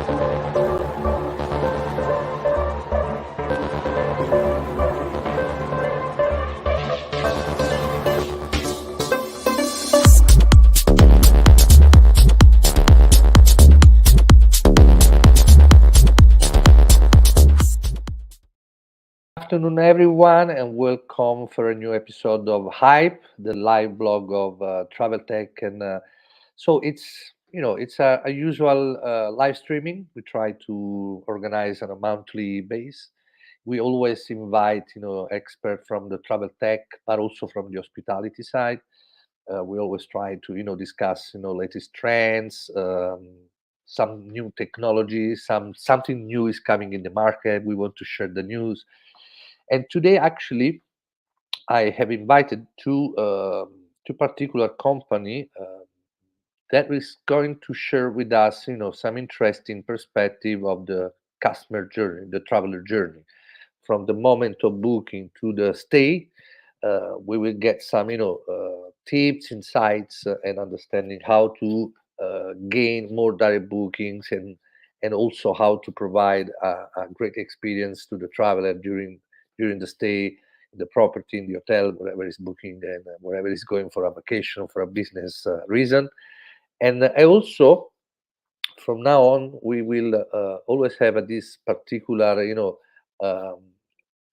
Afternoon, everyone, and welcome for a new episode of Hype, the live blog of Travel Tech. And so it's a usual live streaming. We try to organize on a monthly base. We always invite expert from the travel tech, but also from the hospitality side. We always try to discuss latest trends, some new technology, something new is coming in the market. We want to share the news, and today actually I have invited two particular company that is going to share with us some interesting perspective of the customer journey, the traveler journey, from the moment of booking to the stay. We will get some tips, insights, and understanding how to gain more direct bookings, and also how to provide a great experience to the traveler during the stay in the property, in the hotel, wherever he's booking, and wherever he's going for a vacation, for a business reason. And I also, from now on, we will always have this particular um,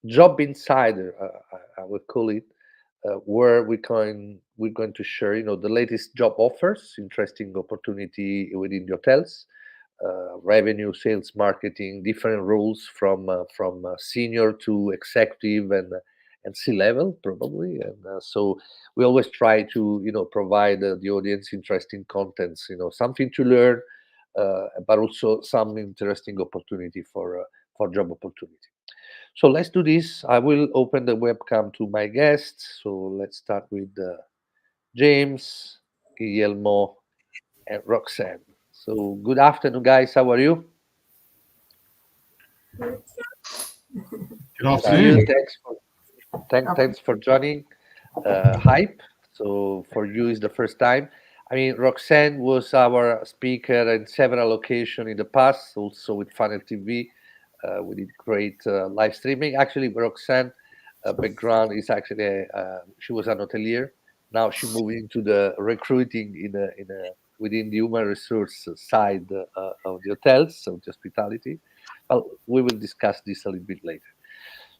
job insider, I would call it, where we're going to share the latest job offers, interesting opportunity within the hotels, revenue, sales, marketing, different roles from senior to executive and C level probably. And so we always try to provide the audience interesting contents, something to learn, but also some interesting opportunity for job opportunity. So let's do this. I will open the webcam to my guests. So let's start with James, Guillermo, and Roxanne. So good afternoon, guys. How are you? Good Good Are afternoon. you? Thanks for joining Hype. So for you is the first time. I mean, Roxanne was our speaker in several occasions in the past, also with Funnel TV. We did great live streaming. Actually, Roxanne background is actually she was an hotelier. Now she moved into the recruiting within the human resource side of the hotels, of the hospitality. Well, we will discuss this a little bit later.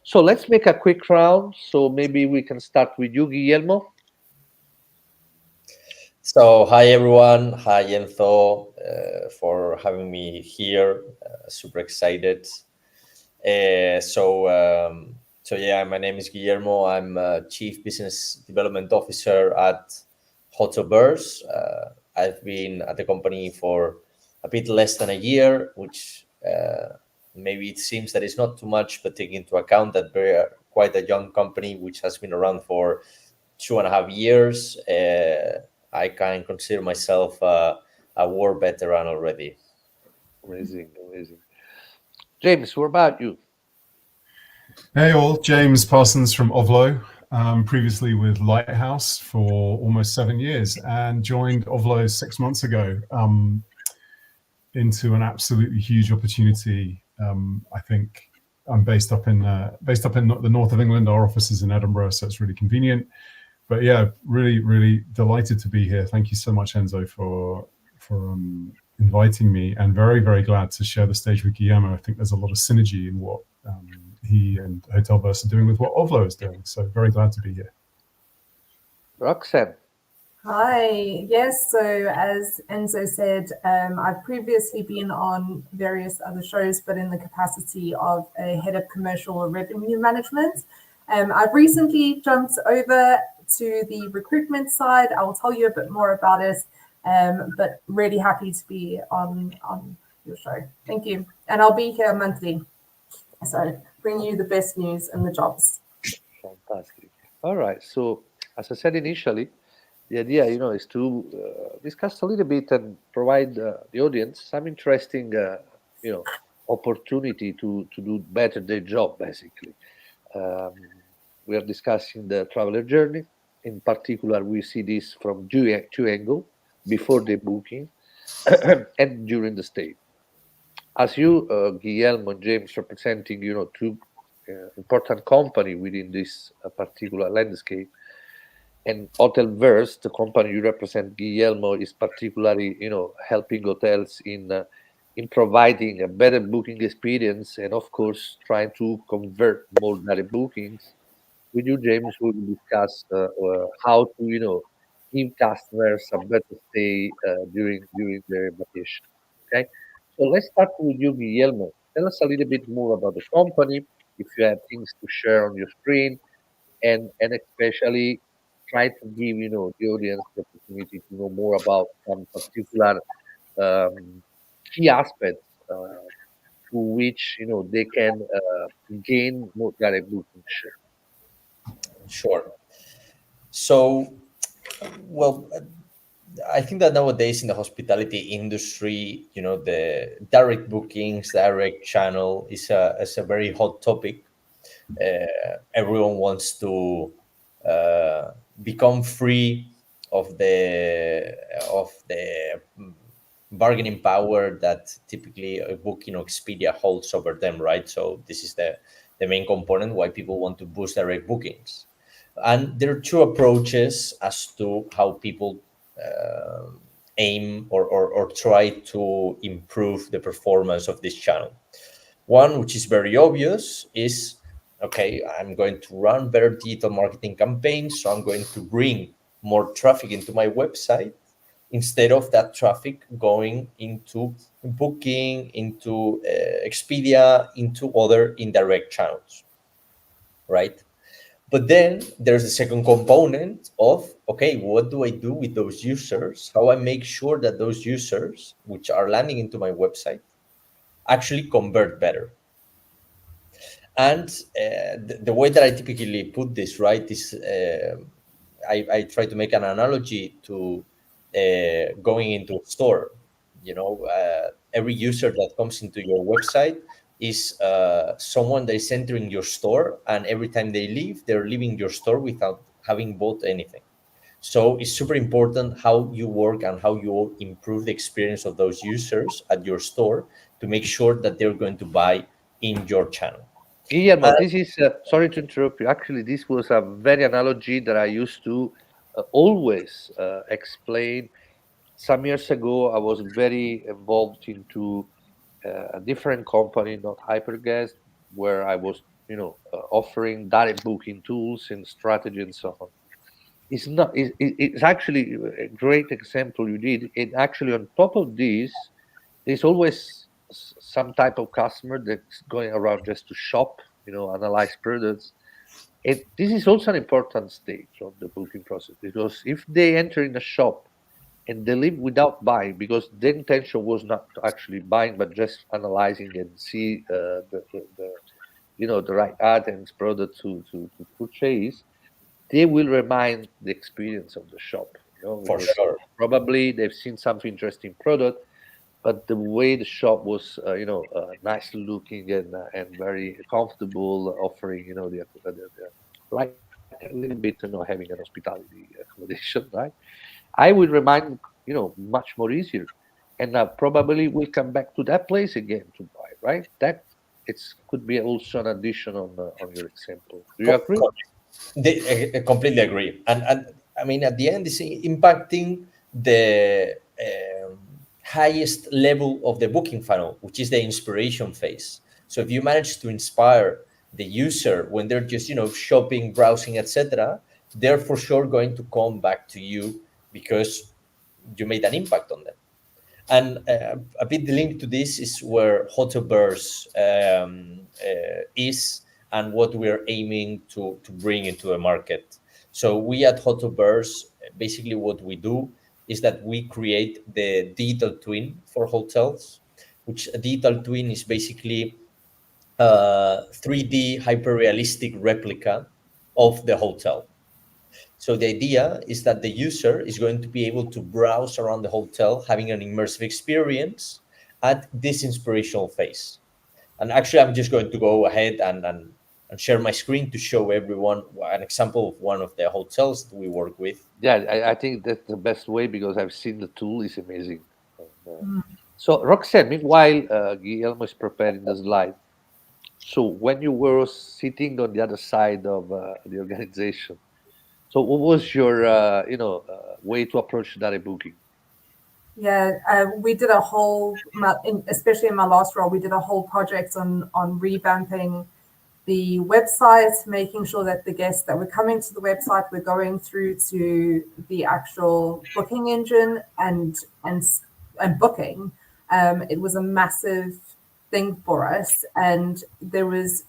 So let's make a quick round. So maybe we can start with you, Guillermo. So, hi everyone. Hi Enzo, for having me here. Super excited. So yeah, my name is Guillermo. I'm Chief Business Development Officer at Hotels. I've been at the company for a bit less than a year, which maybe it seems that it's not too much, but taking into account that we're quite a young company, which has been around for 2.5 years. I can consider myself a war veteran already. Amazing, amazing. James, what about you? Hey all, James Parsons from Ovlo, previously with Lighthouse for almost 7 years, and joined Ovlo 6 months ago into an absolutely huge opportunity. I think I'm based up in the north of England. Our office is in Edinburgh, so it's really convenient. But yeah, really, really delighted to be here. Thank you so much, Enzo, for inviting me, and very, very glad to share the stage with Guillermo. I think there's a lot of synergy in what he and Hotelverse are doing with what Ovlo is doing. So very glad to be here. Roxanne. Hi. Yes, so as Enzo said, I've previously been on various other shows, but in the capacity of a head of commercial or revenue management. I've recently jumped over to the recruitment side. I will tell you a bit more about it, but really happy to be on your show. Thank you. And I'll be here monthly. So bring you the best news and the jobs. Fantastic. All right. So as I said initially, the idea, is to discuss a little bit and provide the audience some interesting, opportunity to do better their job. Basically, we are discussing the traveler journey. In particular, we see this from two angles: before the booking and during the stay. as you, Guillermo and James, representing, two important company within this particular landscape, and Hotelverse, the company you represent, Guillermo, is particularly, helping hotels in providing a better booking experience, and of course, trying to convert more direct bookings. With you, James, we will discuss how to, give customers a better stay during their vacation. Okay, so let's start with you, Guillermo. Tell us a little bit more about the company, if you have things to share on your screen, and especially try to give, the audience the opportunity to know more about some particular um, key aspects through which, they can gain more direct booking share. Sure. So, well, I think that nowadays in the hospitality industry, the direct bookings, direct channel is a very hot topic. Everyone wants to uh, become free of the bargaining power that typically a Booking or Expedia holds over them, right? So this is the main component why people want to boost direct bookings. And there are two approaches as to how people uh, aim or try to improve the performance of this channel. One, which is very obvious, is okay, I'm going to run better digital marketing campaigns, so I'm going to bring more traffic into my website instead of that traffic going into Booking, into Expedia, into other indirect channels, right? But then there's a second component of okay, what do I do with those users? How I make sure that those users, which are landing into my website, actually convert better. And the way that I typically put this, right, is I try to make an analogy to going into a store. Every user that comes into your website is someone that is entering your store, and every time they leave, they're leaving your store without having bought anything. So it's super important how you work and how you improve the experience of those users at your store to make sure that they're going to buy in your channel. Guillermo, this is, sorry to interrupt you. Actually, this was a very analogy that I used to always explain. Some years ago, I was very involved into a different company, not Hyperguest, where I was, offering direct booking tools and strategy and so on. It's actually a great example you did. And actually, on top of this, there's always some type of customer that's going around just to shop, analyze products. And this is also an important stage of the booking process, because if they enter in a shop and they leave without buying, because the intention was not to actually buying but just analyzing and see the right items, product to purchase, they will remind the experience of the shop, For because sure. probably they've seen something interesting product, but the way the shop was, nice looking and very comfortable, offering, the like a little bit, having an hospitality accommodation, right? I would remind, much more easier, and probably will come back to that place again to buy, right? That it's could be also an addition on your example. Do you agree? I completely agree. And I mean, at the end, it's impacting the highest level of the booking funnel, which is the inspiration phase. So if you manage to inspire the user when they're just, shopping, browsing, etc., they're for sure going to come back to you because you made an impact on them. And a bit linked to this is where Hotelverse is and what we're aiming to bring into the market. So we at Hotelverse, basically what we do is that we create the digital twin for hotels, which a digital twin is basically a 3D hyper-realistic replica of the hotel. So the idea is that the user is going to be able to browse around the hotel, having an immersive experience at this inspirational phase. And actually, I'm just going to go ahead and share my screen to show everyone an example of one of the hotels that we work with. Yeah, I think that's the best way, because I've seen the tool is amazing. And, Mm. So, Roxanne, meanwhile, Guillermo is preparing the slide. So, when you were sitting on the other side of the organization, so what was your, way to approach direct booking? Yeah, we did a whole, especially in my last role, we did a whole project on revamping the website, making sure that the guests that were coming to the website were going through to the actual booking engine and booking. It was a massive thing for us, and there was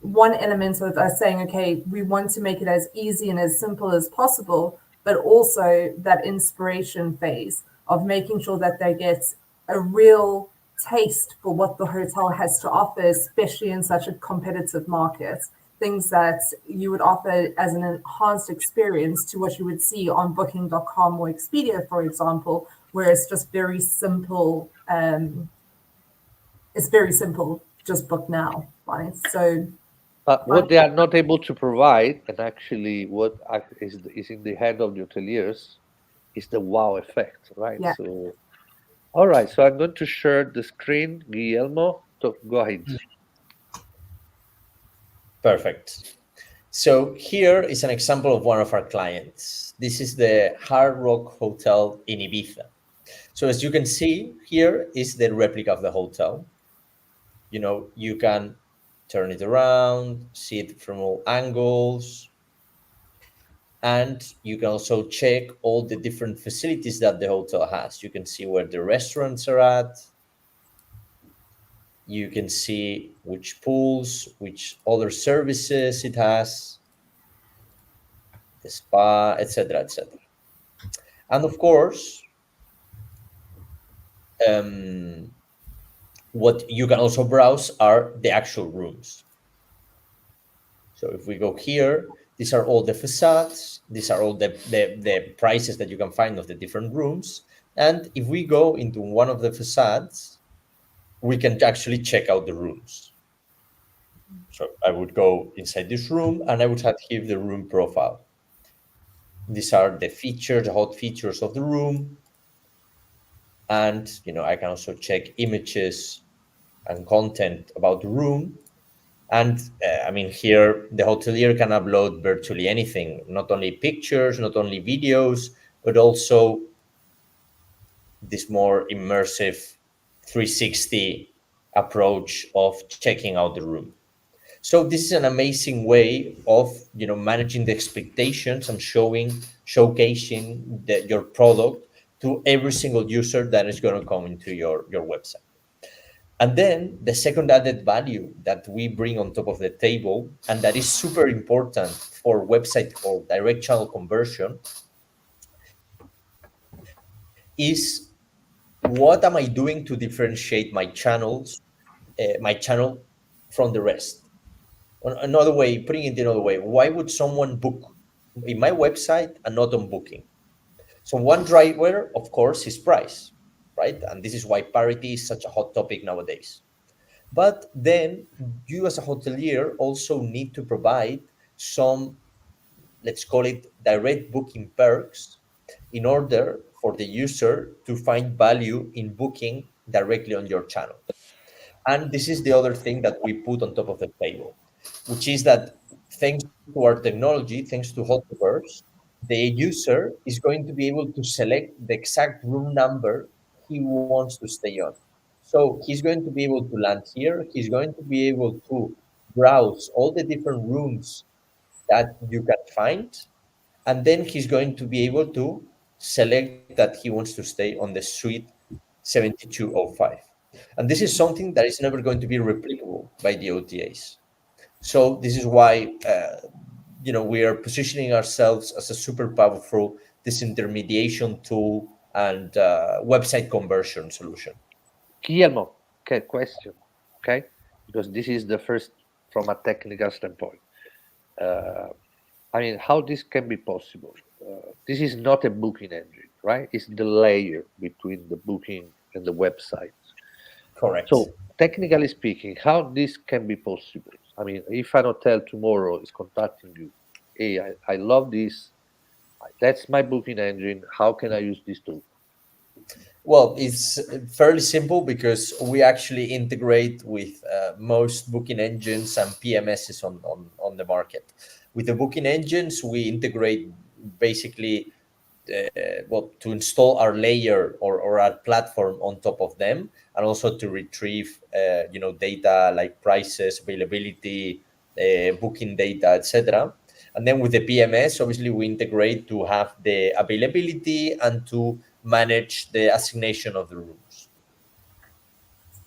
one element of us saying, okay, we want to make it as easy and as simple as possible, but also that inspiration phase of making sure that they get a real taste for what the hotel has to offer, especially in such a competitive market. Things that you would offer as an enhanced experience to what you would see on booking.com or Expedia, for example, where it's just very simple. It's very simple, just book now, right? So But what they are not able to provide, and actually what is in the hand of the hoteliers, is the wow effect, right? yeah. So, all right. So I'm going to share the screen, Guillermo. So go ahead. Perfect. So here is an example of one of our clients. This is the Hard Rock Hotel in Ibiza. So as you can see, here is the replica of the hotel. You can turn it around, see it from all angles, and you can also check all the different facilities that the hotel has. You can see where the restaurants are at. You can see which pools, which other services it has, the spa, etc., etc. And of course, what you can also browse are the actual rooms. So if we go here, these are all the facades. These are all the prices that you can find of the different rooms. And if we go into one of the facades, we can actually check out the rooms. So I would go inside this room and I would have here the room profile. These are the features, the hot features of the room. And, I can also check images and content about the room. And here the hotelier can upload virtually anything, not only pictures, not only videos, but also this more immersive 360 approach of checking out the room. So this is an amazing way of managing the expectations and showcasing your product to every single user that is going to come into your website. And then the second added value that we bring on top of the table, and that is super important for website or direct channel conversion, is what am I doing to differentiate my channel from the rest? Another way, putting it another way, why would someone book in my website and not on Booking? So one driver, of course, is price, right? And this is why parity is such a hot topic nowadays. But then you as a hotelier also need to provide some, let's call it direct booking perks in order for the user to find value in booking directly on your channel. And this is the other thing that we put on top of the table, which is that thanks to our technology, thanks to Hotels, the user is going to be able to select the exact room number he wants to stay on. So he's going to be able to land here. He's going to be able to browse all the different rooms that you can find. And then he's going to be able to select that he wants to stay on the suite 7205. And this is something that is never going to be replicable by the OTAs. So this is why, we are positioning ourselves as a super powerful disintermediation tool and website conversion solution. Guillermo, okay, question, okay, because this is the first from a technical standpoint. How this can be possible? This is not a booking engine, right? It's the layer between the booking and the website. Correct. So, technically speaking, how this can be possible? If an hotel tomorrow is contacting you, hey, I love this. That's my booking engine. How can I use this tool? Well, it's fairly simple because we actually integrate with most booking engines and PMSs on the market. With the booking engines, we integrate basically well, to install our layer or our platform on top of them, and also to retrieve data like prices, availability, booking data, etc. And then with the PMS, obviously we integrate to have the availability and to manage the assignation of the rooms.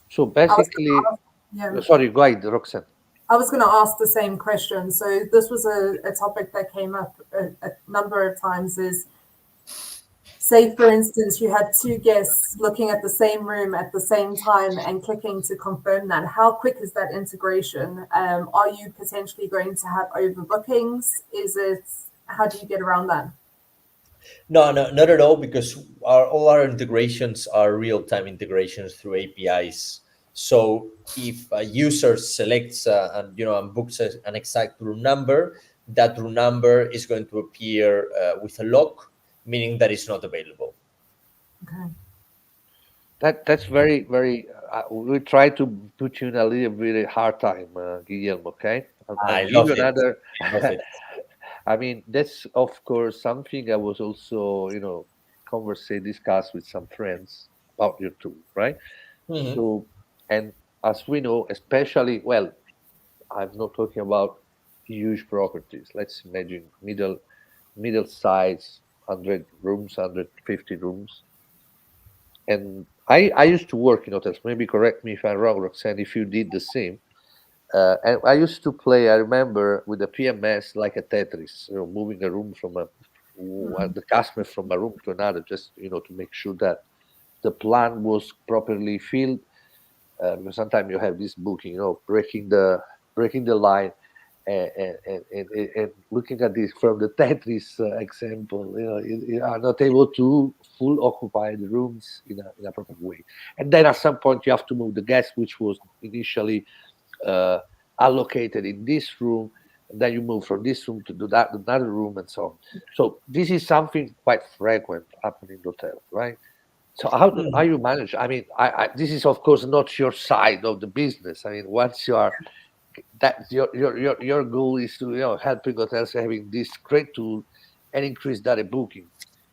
So I was basically, gonna ask, yeah, sorry, go ahead, Roxanne. I was going to ask the same question. So this was a topic that came up a number of times. Is, say, for instance, you had two guests looking at the same room at the same time and clicking to confirm that. How quick is that integration? Are you potentially going to have overbookings? How do you get around that? No, not at all, because all our integrations are real-time integrations through APIs. So if a user selects and books an exact room number, that room number is going to appear with a lock, meaning that it's not available. Okay. That's very. We try to put you in a little bit hard time, Guillermo. Okay, I'll I give love you it. another. I love it. I mean, that's of course something I was also, discuss with some friends about your tool, right? Mhm. So, and as we know, especially, well, I'm not talking about huge properties. Let's imagine middle size, 100 rooms, 150 rooms. And I used to work in hotels. Maybe correct me if I'm wrong, Roxanne, if you did the same. And I used to play, I remember, with the PMS like a Tetris, moving a room from the customer from a room to another, just, to make sure that the plan was properly filled. Because sometimes you have this booking, breaking the line, and looking at this from the Tetris example, you are not able to full occupy the rooms in a proper way. And then at some point you have to move the guest, which was initially uh, allocated in this room, and then you move from this room to do that another room, and so on. So this is something quite frequent happening in hotel, right? So how Mhm. you manage? I mean, this is of course not your side of the business. I mean, once you are that your goal is to helping hotels having this great tool and increase data booking.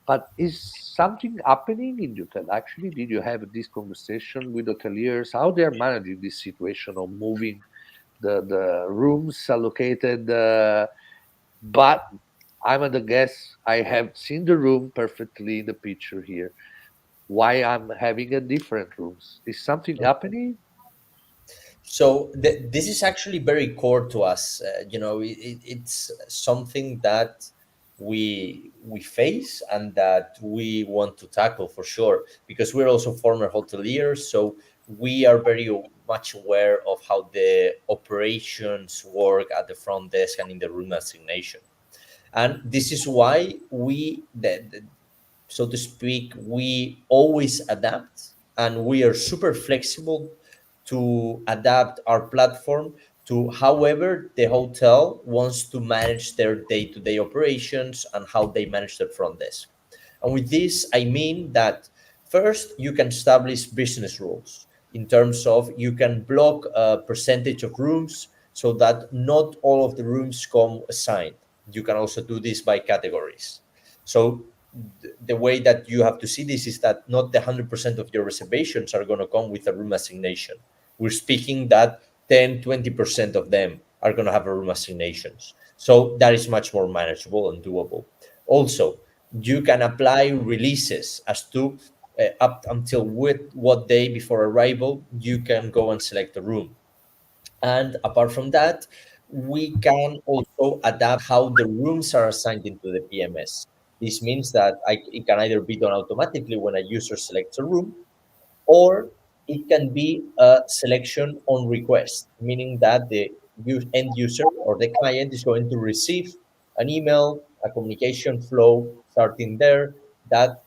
But is something happening in the hotel? Actually, did you have this conversation with hoteliers? How they are managing this situation of moving the rooms allocated? But I'm at the guest. I have seen the room perfectly in the picture here. Why I'm having a different rooms? Is something happening? So this is actually very core to us. It's something that we face and that we want to tackle for sure, because we're also former hoteliers. So we are very much aware of how the operations work at the front desk and in the room assignation. And this is why so to speak, we always adapt, and we are super flexible to adapt our platform to however the hotel wants to manage their day-to-day operations and how they manage their front desk. And with this, I mean that first, you can establish business rules in terms of you can block a percentage of rooms so that not all of the rooms come assigned. You can also do this by categories. So the way that you have to see this is that not the 100% of your reservations are going to come with a room assignation. We're speaking that 10-20% of them are going to have a room assignations. So that is much more manageable and doable. Also, you can apply releases as to up until what day before arrival you can go and select a room. And apart from that, we can also adapt how the rooms are assigned into the PMS. This means that it can either be done automatically when a user selects a room, or it can be a selection on request, meaning that the end user or the client is going to receive an email, a communication flow starting there, that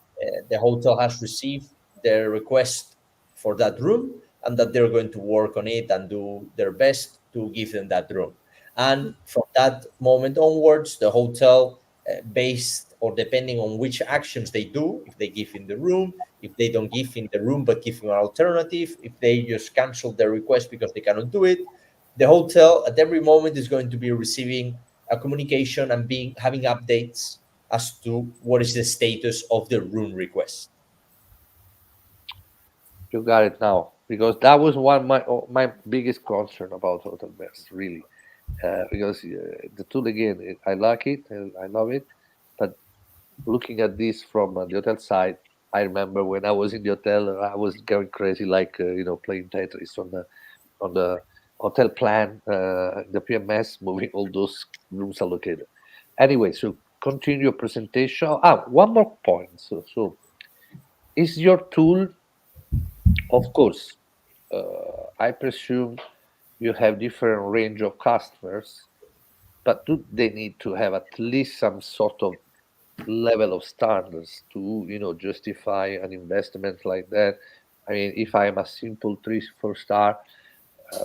the hotel has received their request for that room, and that they're going to work on it and do their best to give them that room. And from that moment onwards, the hotel, based or depending on which actions they do, if they give in the room, if they don't give in the room but give you an alternative, if they just cancel their request because they cannot do it, the hotel at every moment is going to be receiving a communication and having updates as to what is the status of the room request. You got it now, because that was one of my biggest concern about HotelBest, really. Because the tool again, I like it, I love it, but looking at this from the hotel side, I remember when I was in the hotel, I was going crazy, like playing Tetris on the hotel plan, the PMS, moving all those rooms allocated. Anyway, so continue your presentation. One more point. So is your tool, of course, I presume you have different range of customers, but do they need to have at least some sort of level of standards to justify an investment like that? I mean, if I'm a simple 3 4 star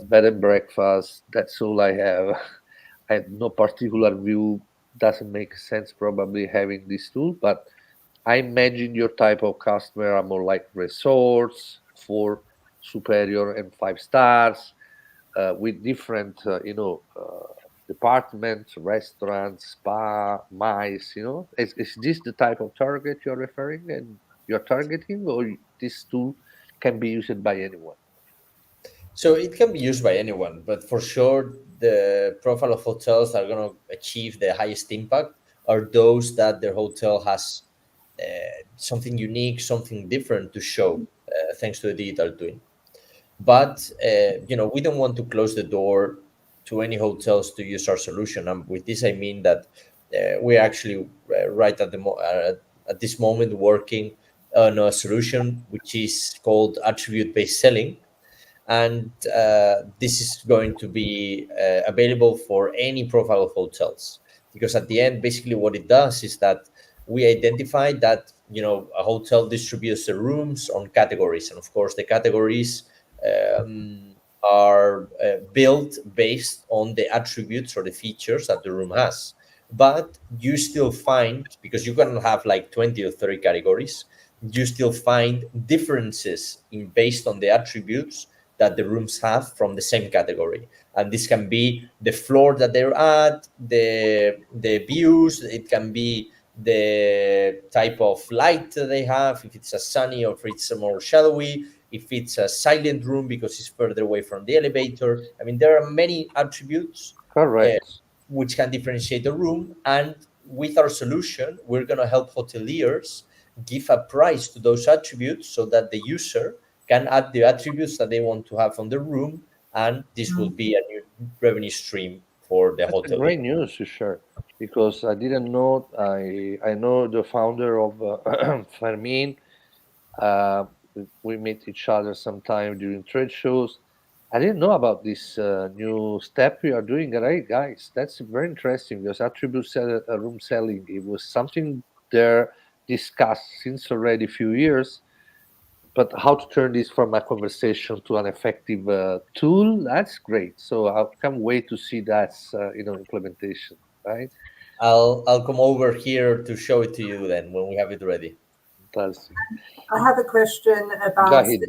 bed and breakfast, that's all I have. I have no particular view. Doesn't make sense probably having this tool, but I imagine your type of customer are more like resorts for superior and 5 stars, with different departments, restaurants, spa, mice. Is this the type of target you're referring and you're targeting, or this tool can be used by anyone? So it can be used by anyone, but for sure, the profile of hotels that are going to achieve the highest impact are those that their hotel has something unique, something different to show, thanks to the digital twin. But we don't want to close the door to any hotels to use our solution. And with this, I mean that we're actually right at this moment working on a solution which is called attribute-based selling, and this is going to be available for any profile of hotels, because at the end, basically what it does is that we identify that a hotel distributes the rooms on categories, and of course the categories are built based on the attributes or the features that the room has. But you still find, because you can have like 20 or 30 categories, you still find differences in based on the attributes that the rooms have from the same category. And this can be the floor that they're at, the views, it can be the type of light that they have, if it's a sunny or if it's a more shadowy, if it's a silent room because it's further away from the elevator. I mean, there are many attributes Correct. which can differentiate the room. And with our solution, we're going to help hoteliers give a price to those attributes so that the user can add the attributes that they want to have on the room, and this will be a new revenue stream for the That's a hotel. great news you shared, because I didn't know. I know the founder of Fermin. Uh, we meet each other sometime during trade shows. I didn't know about this new step you are doing, right, guys? That's very interesting, because room selling, it was something there discussed since already a few years. But how to turn this from a conversation to an effective tool, that's great. So I can't wait to see that implementation, right? I'll come over here to show it to you then when we have it ready. Fantastic. I have a question Go about ahead.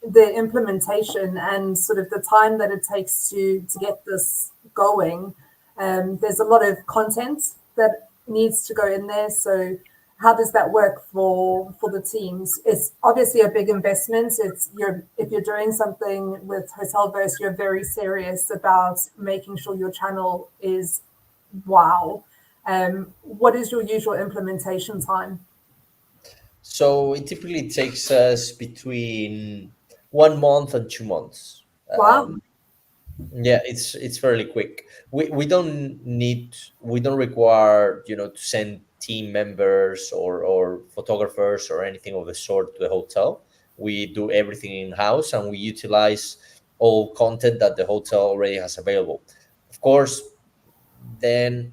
the implementation and sort of the time that it takes to get this going. There's a lot of content that needs to go in there. So how does that work for the teams? It's obviously a big investment. If you're doing something with Hotelverse, you're very serious about making sure your channel is wow. What is your usual implementation time? So it typically takes us between 1 month and 2 months. Wow. Yeah, it's fairly quick. We don't require to send team members or photographers or anything of the sort to the hotel. We do everything in house, and we utilize all content that the hotel already has available. Of course, then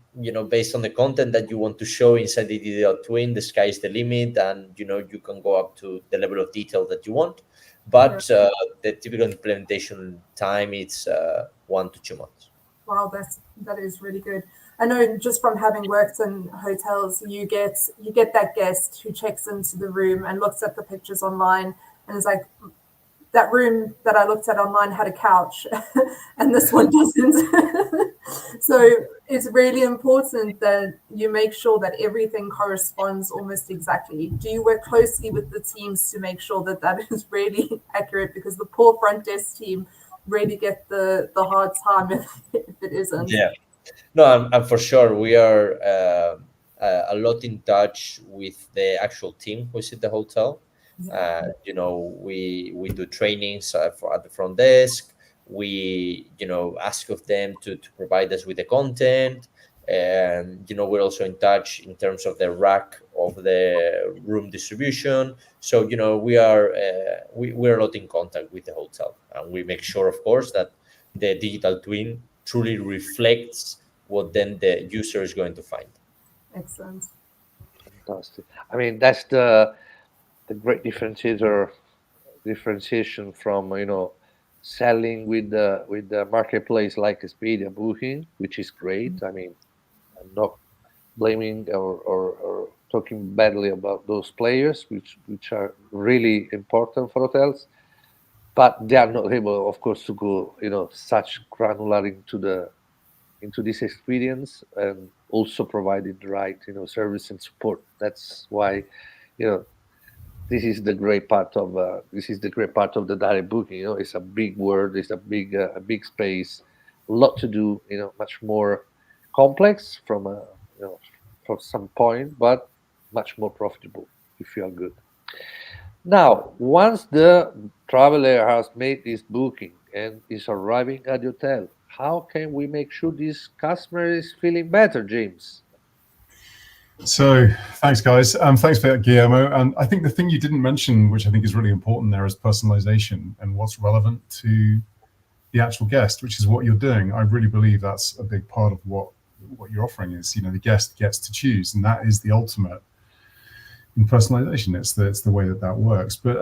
based on the content that you want to show inside the digital twin, the sky is the limit, and you can go up to the level of detail that you want. But the typical implementation time is 1 to 2 months. Wow, that is really good. I know just from having worked in hotels, you get that guest who checks into the room and looks at the pictures online and is like, that room that I looked at online had a couch and this one doesn't. So it's really important that you make sure that everything corresponds almost exactly. Do you work closely with the teams to make sure that that is really accurate? Because the poor front desk team really get the hard time if it isn't. Yeah. No, and for sure we are a lot in touch with the actual team who's at the hotel. We do trainings at the front desk. We ask of them to provide us with the content, and we're also in touch in terms of the rack of the room distribution. So we're a lot in contact with the hotel, and we make sure, of course, that the digital twin truly reflects what then the user is going to find. Excellent. Fantastic. I mean, that's the great differentiation from selling with the marketplace like Expedia, Booking, which is great. I mean, I'm not blaming or talking badly about those players, which are really important for hotels, but they are not able, of course, to go such granular into this experience, and also providing the right service and support. That's why this is the great part of the direct booking. It's a big word, it's a big space, a lot to do, much more complex from some point, but much more profitable if you are good. Now, once the traveler has made this booking and is arriving at the hotel, how can we make sure this customer is feeling better, James? So thanks, guys. Thanks for that, Guillermo. And I think the thing you didn't mention, which I think is really important there, is personalization and what's relevant to the actual guest, which is what you're doing. I really believe that's a big part of what you're offering is, the guest gets to choose, and that is the ultimate in personalization. It's the way that works. But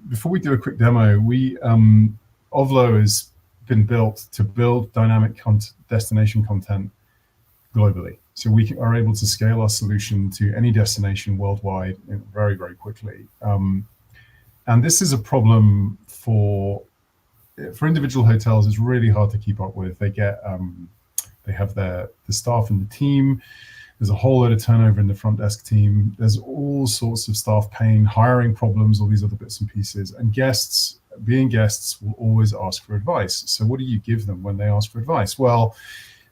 before we do a quick demo, Ovlo has been built to build dynamic destination content globally. So we are able to scale our solution to any destination worldwide very, very quickly. And this is a problem for individual hotels. It's really hard to keep up with. They have the staff and the team. There's a whole lot of turnover in the front desk team. There's all sorts of staff pain, hiring problems, all these other bits and pieces. And guests, being guests, will always ask for advice. So what do you give them when they ask for advice? Well,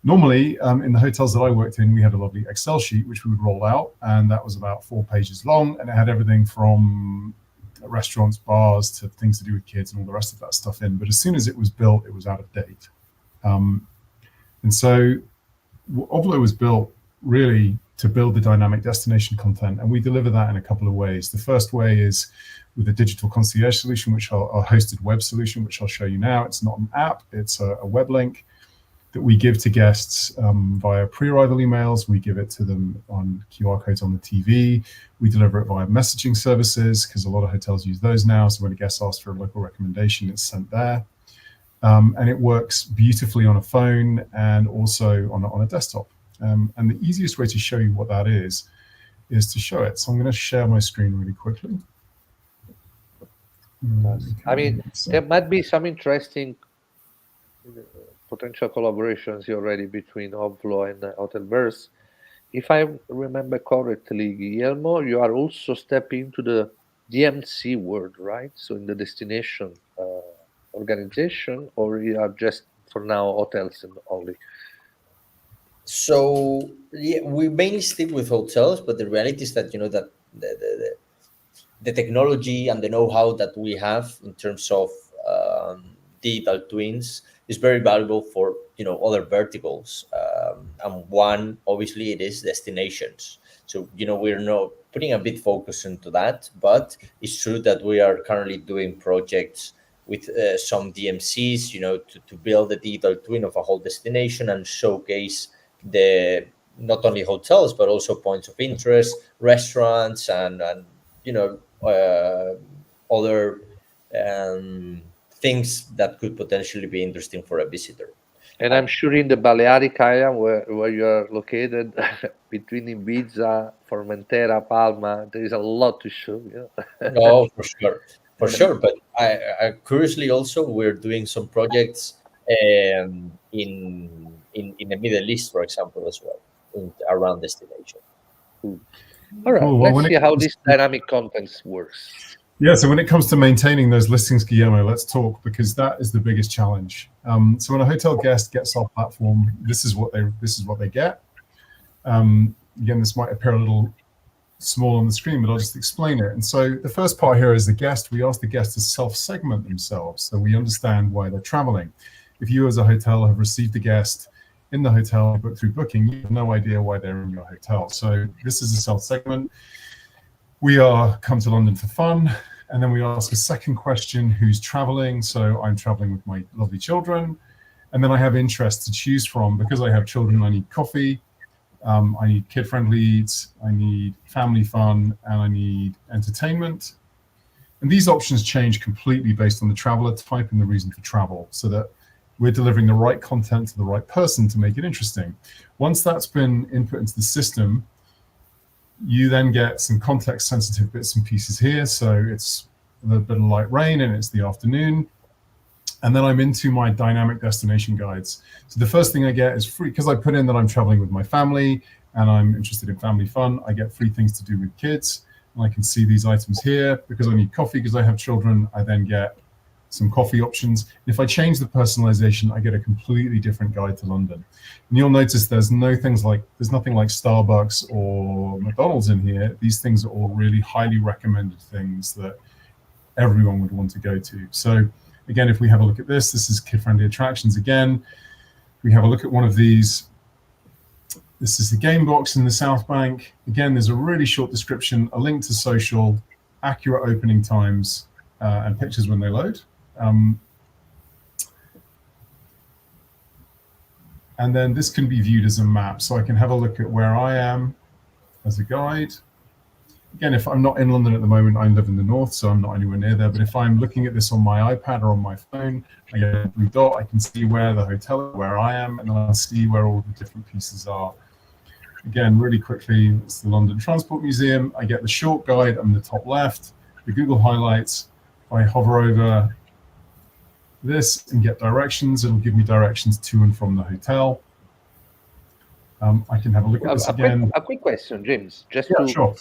normally, in the hotels that I worked in, we had a lovely Excel sheet, which we would roll out, and that was about 4 pages long, and it had everything from restaurants, bars, to things to do with kids and all the rest of that stuff in. But as soon as it was built, it was out of date. And so Ovlo was built really to build the dynamic destination content, and we deliver that in a couple of ways. The first way is with a digital concierge solution, which our hosted web solution, which I'll show you now. It's not an app, it's a web link that we give to guests via pre-arrival emails. We give it to them on QR codes on the TV. We deliver it via messaging services, because a lot of hotels use those now. So when a guest asks for a local recommendation, it's sent there. And it works beautifully on a phone and also on a desktop. And the easiest way to show you what that is to show it. So I'm going to share my screen really quickly. I mean, there might be some interesting potential collaborations already between Ovlo and Hotelverse. If I remember correctly, Guillermo, you are also stepping into the DMC world, right? So in the destination organization, or you are just for now hotels and only? So yeah, we mainly stick with hotels, but the reality is that that the technology and the know-how that we have in terms of digital twins is very valuable for other verticals. And one, obviously, it is destinations. So we're not putting a bit focus into that, but it's true that we are currently doing projects with some DMCs, to build a digital twin of a whole destination and showcase the not only hotels but also points of interest, restaurants, and other things that could potentially be interesting for a visitor. And I'm sure in the Balearic Island where you're located, between Ibiza, Formentera, Palma, there is a lot to show. No, for sure. But I curiously also we're doing some projects in the Middle East, for example, as well, around destination. All right, Cool. Well, let's see how this dynamic content works. Yeah, so when it comes to maintaining those listings, Guillermo, let's talk, because that is the biggest challenge. So when a hotel guest gets our platform, this is what they get. Again, this might appear a little small on the screen, but I'll just explain it. And so the first part here is the guest. We ask the guest to self-segment themselves, so we understand why they're traveling. If you as a hotel have received a guest in the hotel booked through Booking, you have no idea why they're in your hotel. So this is a self-segment. We are come to London for fun. And then we ask a second question, who's traveling? So I'm traveling with my lovely children. And then I have interests to choose from. Because I have children, I need coffee, I need kid-friendly eats, I need family fun, and I need entertainment. And these options change completely based on the traveler type and the reason for travel, so that we're delivering the right content to the right person to make it interesting. Once that's been input into the system, you then get some context-sensitive bits and pieces here. So it's a little bit of light rain and it's the afternoon. And then I'm into my dynamic destination guides. So the first thing I get is free, because I put in that I'm traveling with my family and I'm interested in family fun. I get free things to do with kids. And I can see these items here. Because I need coffee, because I have children, I then get some coffee options. If I change the personalization, I get a completely different guide to London. And you'll notice there's nothing like Starbucks or McDonald's in here. These things are all really highly recommended things that everyone would want to go to. So again, if we have a look at this is kid-friendly attractions again. We have a look at one of these. This is the game box in the South Bank. Again, there's a really short description, a link to social, accurate opening times, and pictures when they load. And then this can be viewed as a map. So I can have a look at where I am as a guide. Again, if I'm not in London at the moment, I live in the north, so I'm not anywhere near there. But if I'm looking at this on my iPad or on my phone, I get a blue dot. I can see where the hotel is, where I am, and then I'll see where all the different pieces are. Again, really quickly, it's the London Transport Museum. I get the short guide on the top left, the Google highlights. I hover over this and get directions. It'll give me directions to and from the hotel. I can have a look at this again. A quick question, James, just Yeah, to sure.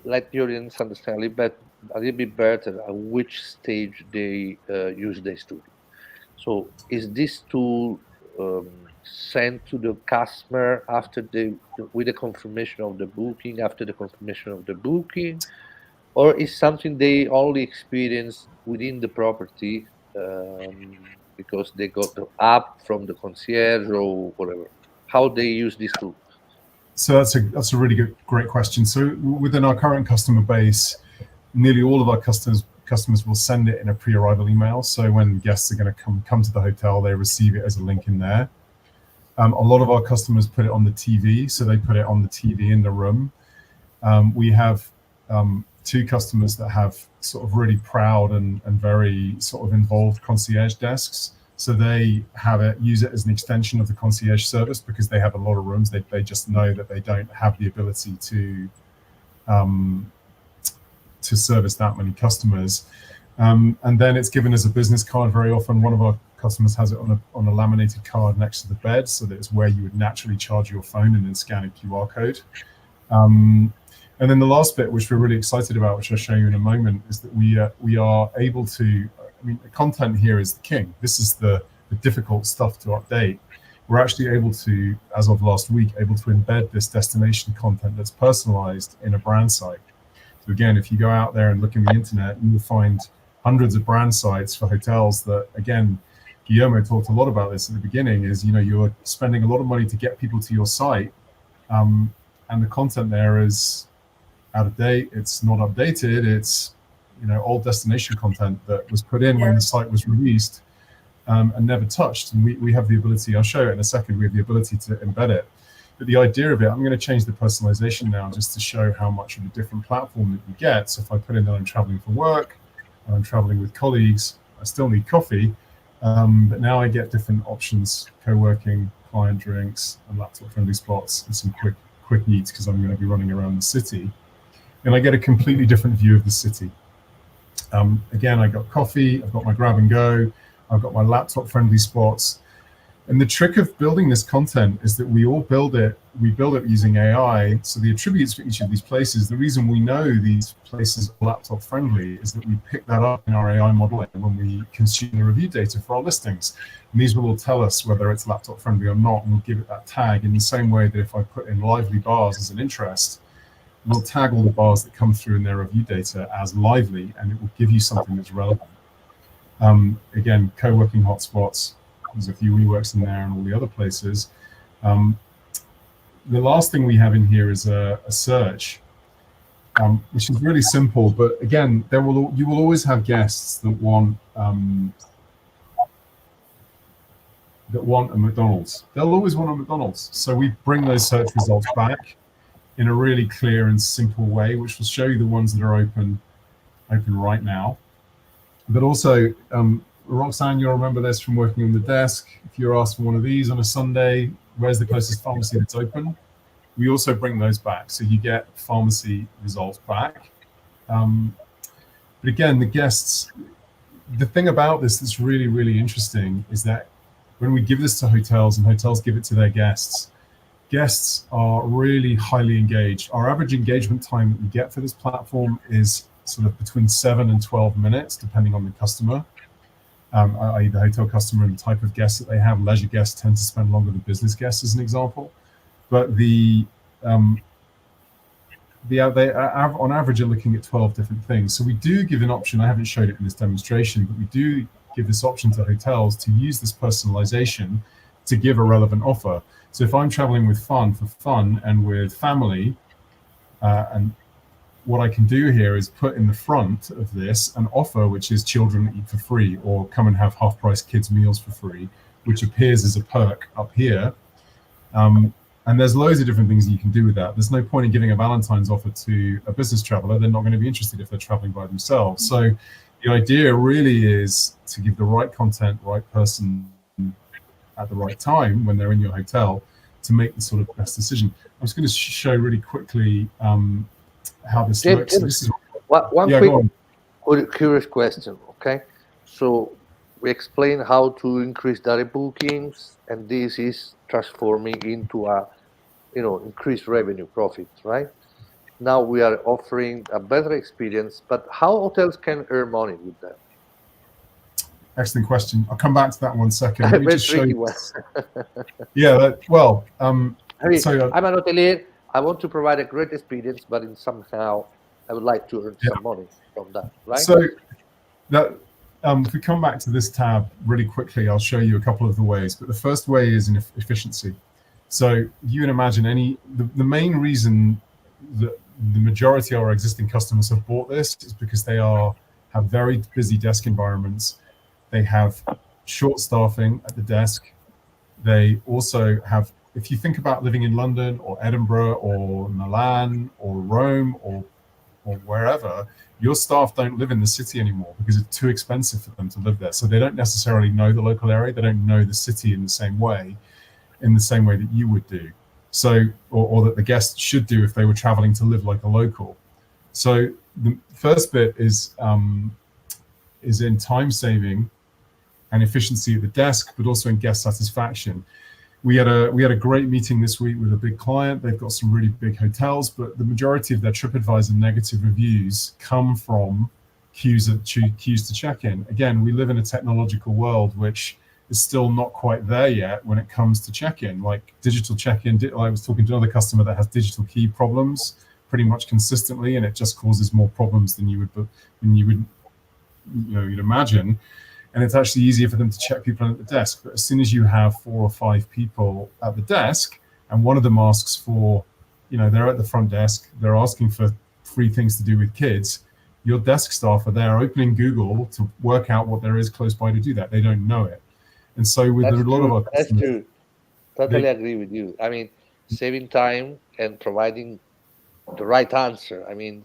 let the audience understand a little bit better at which stage they use this tool. So is this tool sent to the customer with the confirmation of the booking, after the confirmation of the booking, or is something they only experience within the property because they got the app from the concierge or whatever? How they use this tool? So that's a really great question. So within our current customer base, nearly all of our customers will send it in a pre-arrival email. So when guests are going to come to the hotel, they receive it as a link in there. A lot of our customers put it on the TV, so they put it on the TV in the room. We have two customers that have sort of really proud and very sort of involved concierge desks. So they use it as an extension of the concierge service because they have a lot of rooms. They just know that they don't have the ability to service that many customers. And then it's given as a business card very often. One of our customers has it on a laminated card next to the bed, so that it's where you would naturally charge your phone and then scan a QR code. And then the last bit, which we're really excited about, which I'll show you in a moment, is that we are able to, the content here is the king. This is the difficult stuff to update. We're actually able to, as of last week, able to embed this destination content that's personalized in a brand site. So again, if you go out there and look in the internet, you will find hundreds of brand sites for hotels that, again, Guillermo talked a lot about this at the beginning, is, you're spending a lot of money to get people to your site, and the content there is out of date, it's not updated, it's old destination content that was put in when the site was released and never touched. And we have the ability, I'll show you in a second, we have the ability to embed it. But the idea of it, I'm going to change the personalization now just to show how much of a different platform that you get. So if I put in that I'm traveling for work, and I'm traveling with colleagues, I still need coffee, But now I get different options: co-working, client drinks, and laptop-friendly spots, and some quick eats because I'm going to be running around the city. And I get a completely different view of the city. Again, I got coffee, I've got my grab and go, I've got my laptop-friendly spots. And the trick of building this content is that we build it using AI. So the attributes for each of these places, the reason we know these places are laptop friendly is that we pick that up in our AI modeling when we consume the review data for our listings. And these will all tell us whether it's laptop friendly or not, and we'll give it that tag in the same way that if I put in lively bars as an interest, we'll tag all the bars that come through in their review data as lively, and it will give you something that's relevant. Again, co-working hotspots, there's a few WeWorks in there and all the other places. The last thing we have in here is a search, which is really simple. But again, you will always have guests that want a McDonald's. They'll always want a McDonald's. So we bring those search results back in a really clear and simple way, which will show you the ones that are open right now. But also, Roxanne, you'll remember this from working on the desk. If you're asked for one of these on a Sunday, where's the closest pharmacy that's open? We also bring those back, so you get pharmacy results back. But again, the guests, the thing about this that's really, really interesting is that when we give this to hotels and hotels give it to their guests are really highly engaged. Our average engagement time that we get for this platform is sort of between 7 and 12 minutes, depending on the customer. I.e. the hotel customer and the type of guests that they have. Leisure guests tend to spend longer than business guests, as an example. But on average are looking at 12 different things. So we do give an option. I haven't showed it in this demonstration, but we do give this option to hotels to use this personalization to give a relevant offer. So if I'm traveling with for fun and with family, and what I can do here is put in the front of this an offer which is children eat for free, or come and have half-price kids meals for free, which appears as a perk up here. And there's loads of different things you can do with that. There's no point in giving a Valentine's offer to a business traveler. They're not going to be interested if they're traveling by themselves. So the idea really is to give the right content, right person at the right time when they're in your hotel to make the sort of best decision. I was going to show really quickly how this looks. So this is one quick curious question. Okay, so we explained how to increase direct bookings, and this is transforming into a increased revenue profit, right? Now we are offering a better experience, but how hotels can earn money with that? Excellent question. I'll come back to that one second. Let me just show you. Yeah, so I'm an hotelier. I want to provide a great experience, but somehow I would like to earn some money from that, right? So that if we come back to this tab really quickly, I'll show you a couple of the ways. But the first way is in efficiency. So you can imagine the main reason that the majority of our existing customers have bought this is because they have very busy desk environments. They have short staffing at the desk. They also have, if you think about living in London or Edinburgh or Milan or Rome or wherever, your staff don't live in the city anymore because it's too expensive for them to live there. So they don't necessarily know the local area. They don't know the city in the same way that you would do. So, or that the guests should do if they were traveling to live like a local. So the first bit is in time saving and efficiency at the desk, but also in guest satisfaction. We had a great meeting this week with a big client. They've got some really big hotels, but the majority of their TripAdvisor negative reviews come from queues to check in. Again, we live in a technological world which is still not quite there yet when it comes to check-in. Like digital check-in, I was talking to another customer that has digital key problems pretty much consistently, and it just causes more problems than you'd imagine. And it's actually easier for them to check people in at the desk. But as soon as you have 4 or 5 people at the desk, and one of them asks for, they're at the front desk, they're asking for free things to do with kids, your desk staff are there opening Google to work out what there is close by to do that. They don't know it. And so with a lot of our customers, that's true. Totally agree with you. I mean, saving time and providing the right answer. I mean,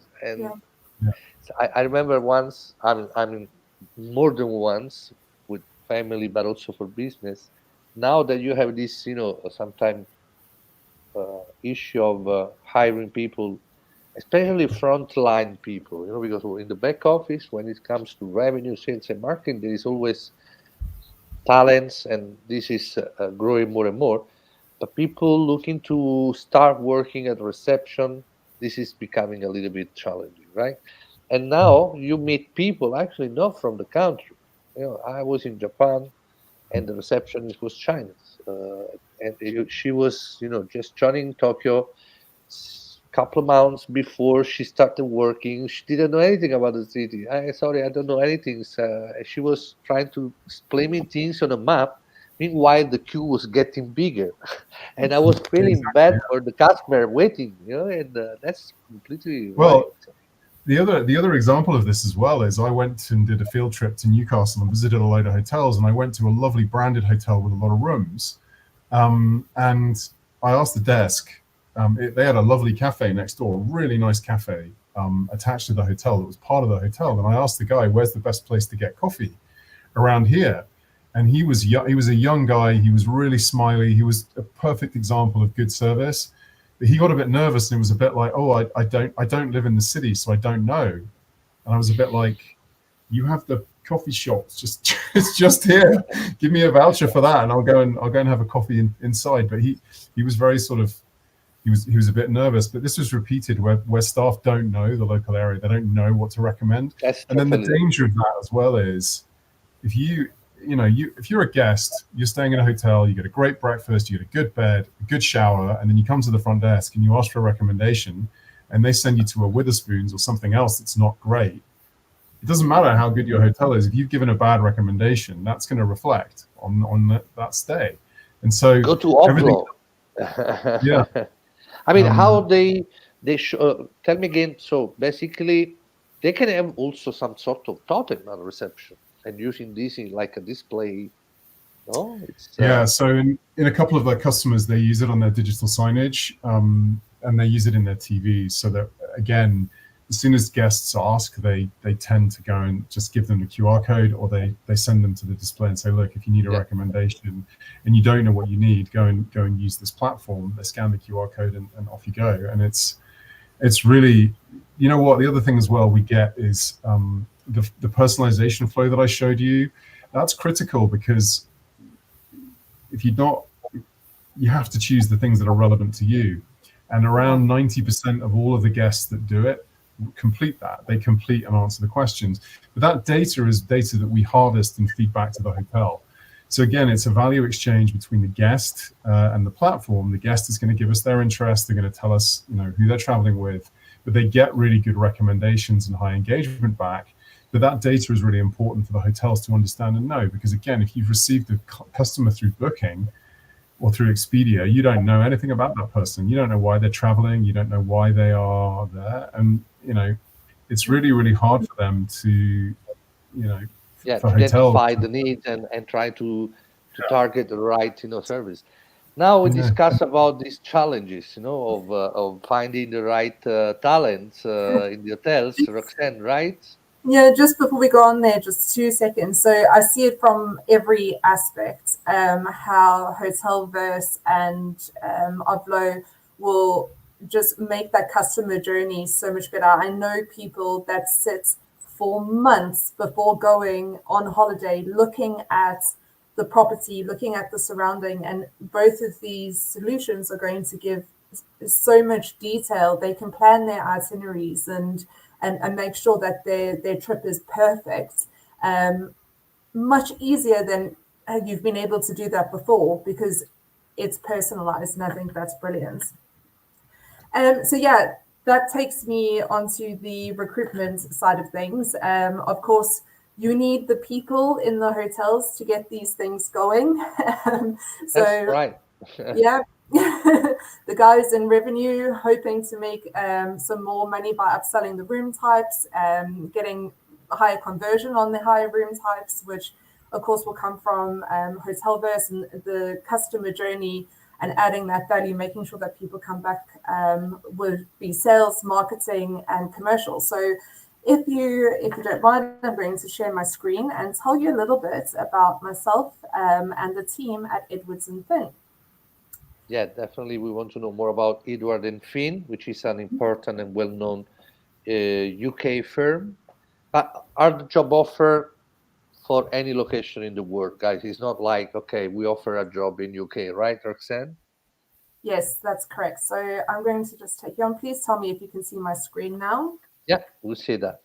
I remember once, I mean, more than once, with family, but also for business. Now that you have this, sometimes issue of hiring people, especially frontline people, because in the back office, when it comes to revenue, sales, and marketing, there is always talents, and this is growing more and more. But people looking to start working at reception, this is becoming a little bit challenging, right? And now you meet people actually not from the country. I was in Japan, and the receptionist was Chinese, and she was, just joining Tokyo couple of months before she started working. She didn't know anything about the city. Sorry, I don't know anything. So she was trying to explain me things on a map. Meanwhile, the queue was getting bigger, and I was feeling bad for the customer waiting. And that's completely Well, right. the other example of this as well is I went and did a field trip to Newcastle and visited a load of hotels, and I went to a lovely branded hotel with a lot of rooms, and I asked the desk. They had a lovely cafe next door, a really nice cafe attached to the hotel that was part of the hotel. And I asked the guy, "Where's the best place to get coffee around here?" And he was a young guy. He was really smiley. He was a perfect example of good service. But he got a bit nervous and was a bit like, "Oh, I don't live in the city, so I don't know." And I was a bit like, "You have the coffee shop. It's just here. Give me a voucher for that, and I'll go and have a coffee inside." But he was very sort of. He was a bit nervous, but this was repeated where staff don't know the local area, they don't know what to recommend. And then the danger of that as well is if if you're a guest, you're staying in a hotel, you get a great breakfast, you get a good bed, a good shower, and then you come to the front desk and you ask for a recommendation, and they send you to a Witherspoons or something else that's not great. It doesn't matter how good your hotel is. If you've given a bad recommendation, that's going to reflect on that stay. And so go to Oslo. Yeah. I mean, how they tell me again. So basically, they can have also some sort of totem at reception and using this in like a display. No, it's yeah. So in a couple of their customers, they use it on their digital signage, and they use it in their TVs. So that again, as soon as guests ask, they tend to go and just give them the QR code, or they send them to the display and say, "Look, if you need a recommendation and you don't know what you need, go and use this platform." They scan the QR code and off you go. And it's really, what the other thing as well we get is the personalization flow that I showed you. That's critical because if you have to choose the things that are relevant to you. And around 90% of all of the guests that do it complete that. They complete and answer the questions. But that data is data that we harvest and feed back to the hotel. So again, it's a value exchange between the guest and the platform. The guest is going to give us their interest. They're going to tell us, who they're traveling with, but they get really good recommendations and high engagement back. But that data is really important for the hotels to understand and know, because again, if you've received a customer through Booking or through Expedia, you don't know anything about that person. You don't know why they're traveling. You don't know why they are there. And, it's really, really hard for them to, to identify the needs and try to target the right, service. Now we discuss about these challenges, of finding the right talents in the hotels. Roxanne, right? Yeah, just before we go on there, just 2 seconds. So I see it from every aspect, how Hotelverse and Odlo will just make that customer journey so much better. I know people that sit for months before going on holiday looking at the property, looking at the surrounding, and both of these solutions are going to give so much detail. They can plan their itineraries and make sure that their trip is perfect. Much easier than you've been able to do that before, because it's personalized, and I think that's brilliant. So yeah, that takes me onto the recruitment side of things. Of course, you need the people in the hotels to get these things going. That's right. Yeah. The guys in revenue hoping to make some more money by upselling the room types, getting higher conversion on the higher room types, which of course will come from Hotelverse and the customer journey, and adding that value, making sure that people come back would be sales, marketing, and commercial. So If you don't mind, I'm going to share my screen and tell you a little bit about myself and the team at Edwards and Finn. Yeah, definitely. We want to know more about Edward and Finn, which is an important and well-known UK firm. But are the job offer for any location in the world, guys? It's not like, okay, we offer a job in UK, right, Roxanne? Yes, that's correct. So I'm going to just take you on. Please tell me if you can see my screen now. Yeah, we'll see that.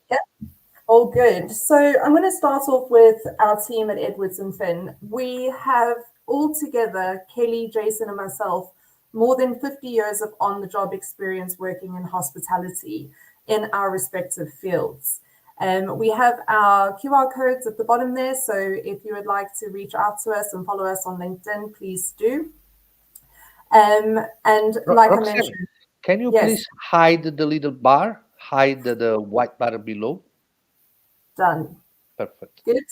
All good. So I'm going to start off with our team at Edwards and Finn. We have all together, Kelly, Jason, and myself, more than 50 years of on-the-job experience working in hospitality in our respective fields. We have our QR codes at the bottom there. So if you would like to reach out to us and follow us on LinkedIn, please do. And like Roxanne, I mentioned, can you yes. please hide the little bar? Hide the white bar below? Done. Perfect. Good.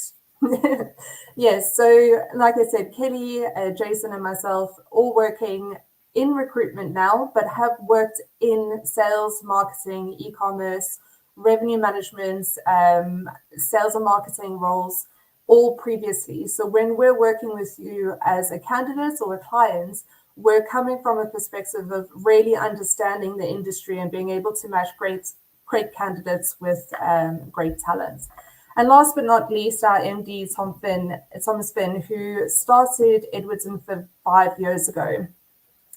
Yes. So, like I said, Kelly, Jason, and myself all working in recruitment now, but have worked in sales, marketing, e-commerce, revenue management, sales and marketing roles all previously. So when we're working with you as a candidate or a client, we're coming from a perspective of really understanding the industry and being able to match great candidates with great talent. And last but not least, our MD, Thomas Finn, who started Edwards and Finn 5 years ago.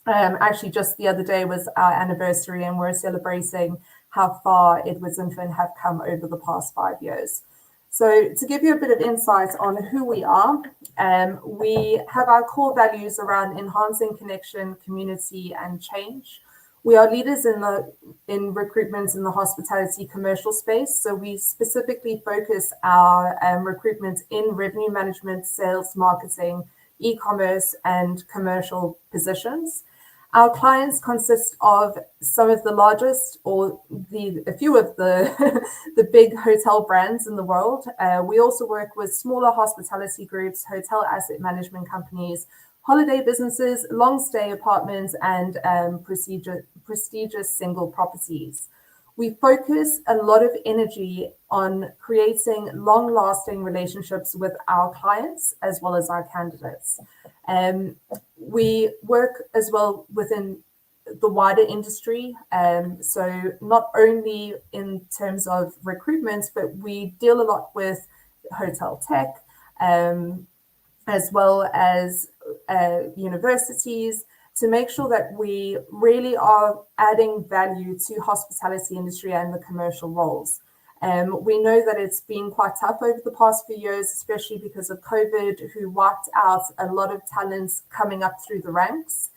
Actually, just the other day was our anniversary, and we're celebrating how far Edwards and Finn have come over the past 5 years. So to give you a bit of insight on who we are, we have our core values around enhancing connection, community, and change. We are leaders in recruitment in the hospitality commercial space. So we specifically focus our recruitment in revenue management, sales, marketing, e-commerce, and commercial positions. Our clients consist of some of the largest or a few of the, the big hotel brands in the world. We also work with smaller hospitality groups, hotel asset management companies, holiday businesses, long stay apartments, and prestigious single properties. We focus a lot of energy on creating long-lasting relationships with our clients as well as our candidates. We work as well within the wider industry. So not only in terms of recruitment, but we deal a lot with hotel tech, as well as universities, to make sure that we really are adding value to hospitality industry and the commercial roles. We know that it's been quite tough over the past few years, especially because of COVID, who wiped out a lot of talents coming up through the ranks.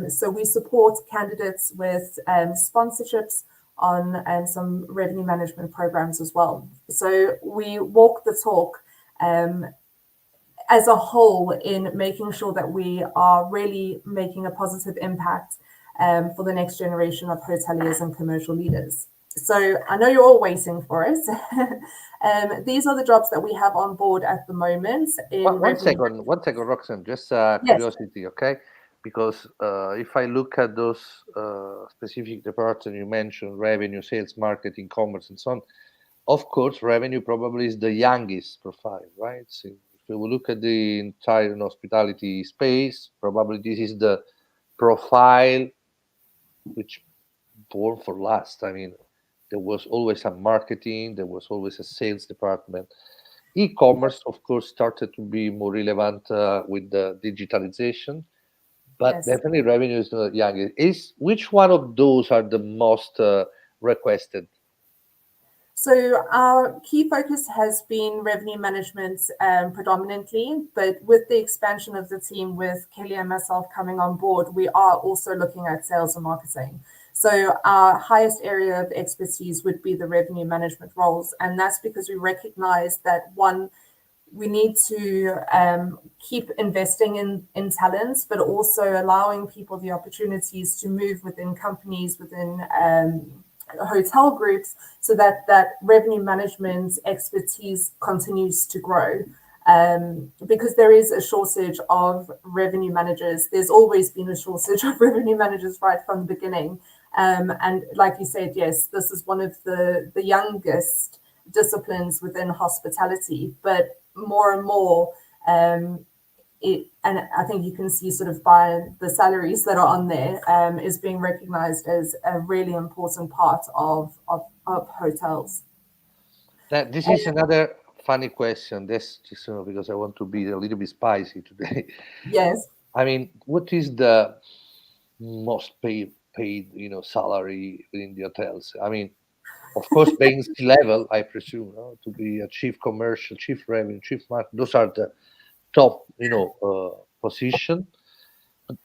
So we support candidates with sponsorships on some revenue management programs as well. So we walk the talk as a whole in making sure that we are really making a positive impact for the next generation of hoteliers and commercial leaders. So I know you're all waiting for it. These are the jobs that we have on board at the moment. One second, Roxanne, just curiosity, okay? Because if I look at those specific departments you mentioned, revenue, sales, marketing, commerce, and so on, of course, revenue probably is the youngest profile, right? So if we look at the entire hospitality space, probably this is the profile which born for last. I mean, there was always a marketing, there was always a sales department. E-commerce, of course, started to be more relevant with the digitalization, but definitely revenue is not young. Which one of those are the most requested? So our key focus has been revenue management predominantly, but with the expansion of the team with Kelly and myself coming on board, we are also looking at sales and marketing. So our highest area of expertise would be the revenue management roles. And that's because we recognize that one, we need to keep investing in talents, but also allowing people the opportunities to move within companies, within hotel groups, so that revenue management expertise continues to grow. because there is a shortage of revenue managers. There's always been a shortage of revenue managers right from the beginning. And like you said, yes, this is one of the youngest disciplines within hospitality, but more and more, and I think you can see sort of by the salaries that are on there, is being recognized as a really important part of hotels. This is another funny question. This just because I want to be a little bit spicy today. Yes. I mean, what is the most paid salary within the hotels? I mean, of course, being level, I presume, to be a chief commercial, chief revenue, chief market. Those are the top, position.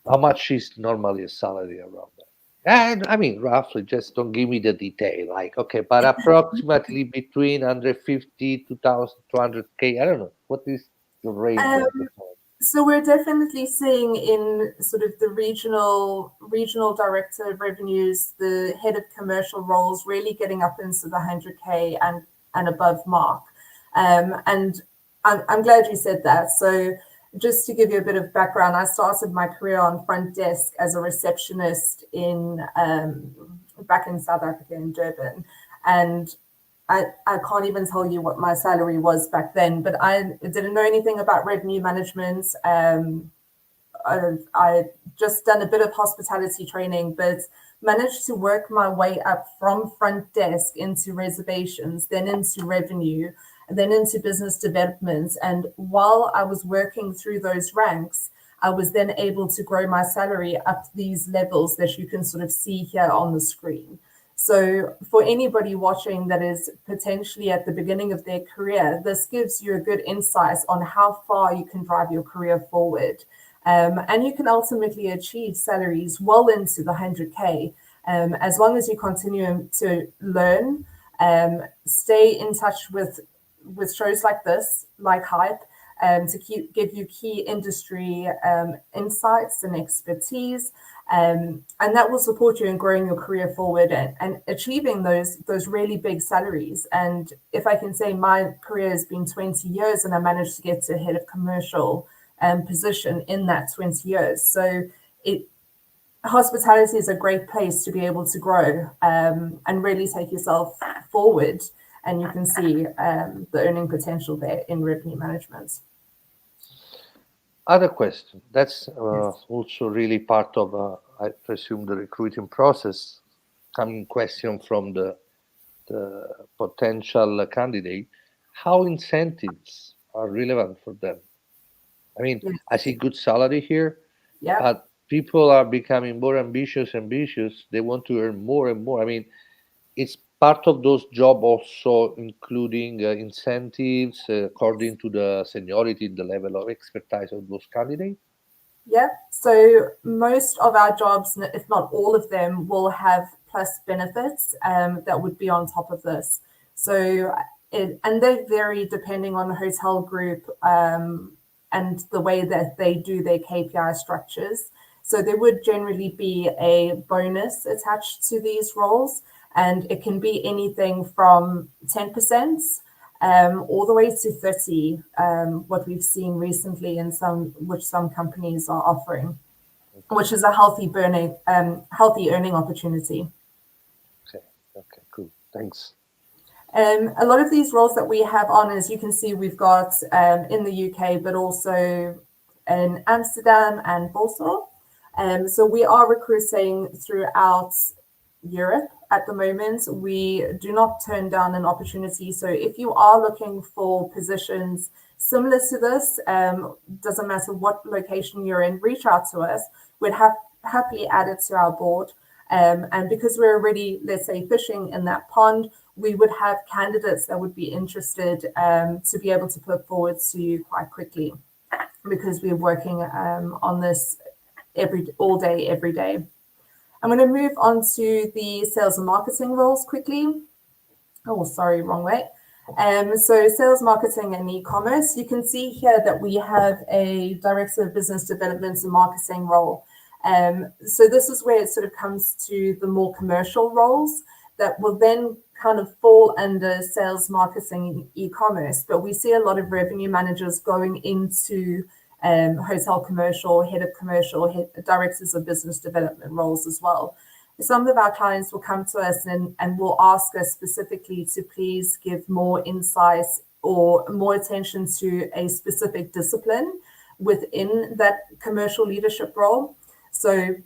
How much is normally a salary around that? And I mean, roughly, just don't give me the detail. Like, okay, but approximately between 150, 2,000, 200K. I don't know. What is the range? So we're definitely seeing in sort of the regional director of revenues, the head of commercial roles really getting up into the 100K and above mark. And I'm glad you said that. So just to give you a bit of background, I started my career on front desk as a receptionist back in South Africa in Durban. And I can't even tell you what my salary was back then, but I didn't know anything about revenue management. I just done a bit of hospitality training, but managed to work my way up from front desk into reservations, then into revenue, and then into business development. And while I was working through those ranks, I was then able to grow my salary up these levels that you can sort of see here on the screen. So for anybody watching that is potentially at the beginning of their career, this gives you a good insight on how far you can drive your career forward. And you can ultimately achieve salaries well into the 100K, as long as you continue to learn, stay in touch with shows like this, like Hype, to give you key industry insights and expertise. And that will support you in growing your career forward and achieving those really big salaries. And if I can say, my career has been 20 years and I managed to get to head of commercial position in that 20 years. So hospitality is a great place to be able to grow and really take yourself forward. And you can see the earning potential there in revenue management. Other question. That's also really part of, I presume, the recruiting process. Coming question from the potential candidate: how incentives are relevant for them? I mean, I see good salary here, but people are becoming more ambitious. They want to earn more and more. I mean, it's part of those jobs also including incentives according to the seniority, the level of expertise of those candidates? Yeah, so most of our jobs, if not all of them, will have plus benefits that would be on top of this. So, and they vary depending on the hotel group and the way that they do their KPI structures. So there would generally be a bonus attached to these roles, and it can be anything from 10% all the way to 30, what we've seen recently in which some companies are offering, which is a healthy earning opportunity. Okay, cool. Thanks. A lot of these roles that we have on, as you can see, we've got in the UK, but also in Amsterdam and Warsaw. So we are recruiting throughout Europe at the moment. We do not turn down an opportunity. So if you are looking for positions similar to this, doesn't matter what location you're in, reach out to us. We'd happily add it to our board. And because we're already, let's say, fishing in that pond, we would have candidates that would be interested to be able to put forward to you quite quickly, because we're working on this all day, every day. I'm going to move on to the sales and marketing roles quickly. Oh, sorry, wrong way. So sales, marketing, and e-commerce. You can see here that we have a director of business development and marketing role. So this is where it sort of comes to the more commercial roles that will then kind of fall under sales, marketing, e-commerce, but we see a lot of revenue managers going into hotel commercial, head of commercial, directors of business development roles as well. Some of our clients will come to us and will ask us specifically to please give more insights or more attention to a specific discipline within that commercial leadership role. So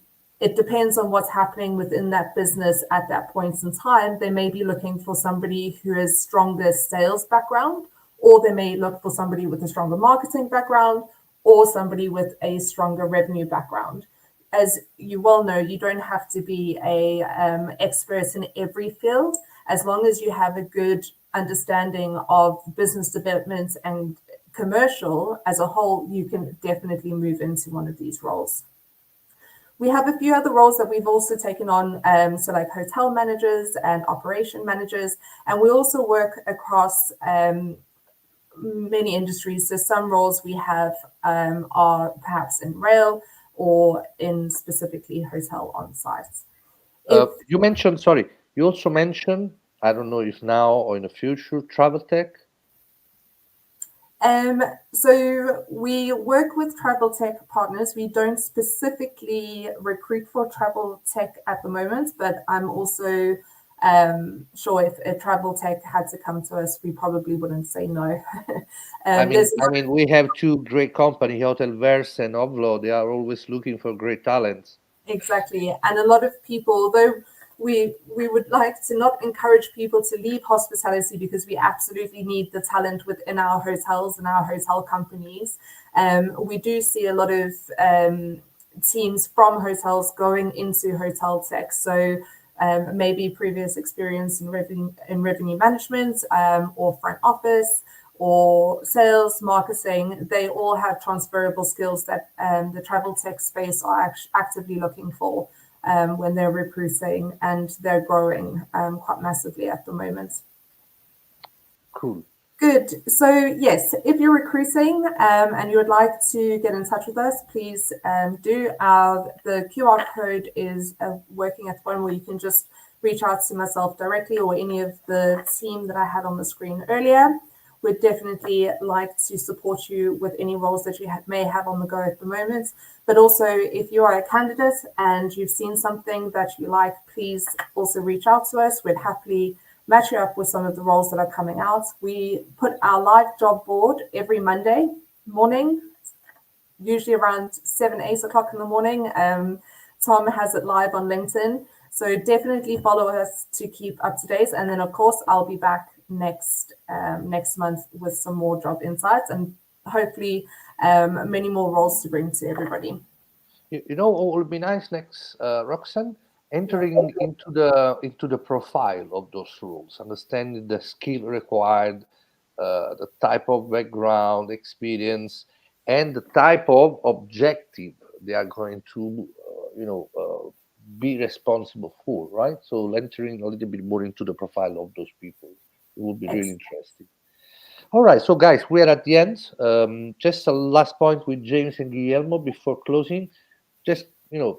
it depends on what's happening within that business at that point in time. They may be looking for somebody who has stronger sales background, or they may look for somebody with a stronger marketing background, or somebody with a stronger revenue background. As you well know, you don't have to be a expert in every field. As long as you have a good understanding of business development and commercial as a whole, you can definitely move into one of these roles. We have a few other roles that we've also taken on, so like hotel managers and operation managers, and we also work across many industries. So some roles we have are perhaps in rail or in specifically hotel on-sites. You mentioned, sorry, you also mentioned, I don't know if now or in the future, travel tech. So we work with travel tech partners. We don't specifically recruit for travel tech at the moment, but I'm also sure if travel tech had to come to us, we probably wouldn't say no. I mean, we have two great companies, Hotelverse and Ovlo. They are always looking for great talents. Exactly, and a lot of people, though we would like to not encourage people to leave hospitality because we absolutely need the talent within our hotels and our hotel companies. We do see a lot of teams from hotels going into hotel tech. So maybe previous experience in revenue management or front office or sales, marketing, they all have transferable skills that the travel tech space are actively looking for when they're recruiting, and they're growing quite massively at the moment. Cool. Good. So yes, if you're recruiting and you would like to get in touch with us, please do. The QR code is working at the bottom, where you can just reach out to myself directly or any of the team that I had on the screen earlier. We'd definitely like to support you with any roles that you may have on the go at the moment. But also, if you are a candidate and you've seen something that you like, please also reach out to us. We'd happily match you up with some of the roles that are coming out. We put our live job board every Monday morning, usually around 8 o'clock in the morning. Tom has it live on LinkedIn. So definitely follow us to keep up to date. And then, of course, I'll be back next month with some more job insights and hopefully many more roles to bring to everybody. You know what would be nice next, Roxanne? Entering into the profile of those roles, understanding the skill required, the type of background, experience, and the type of objective they are going to, be responsible for, right? So entering a little bit more into the profile of those people, it would be really interesting. All right, so guys, we are at the end. Just a last point with James and Guillermo before closing. Just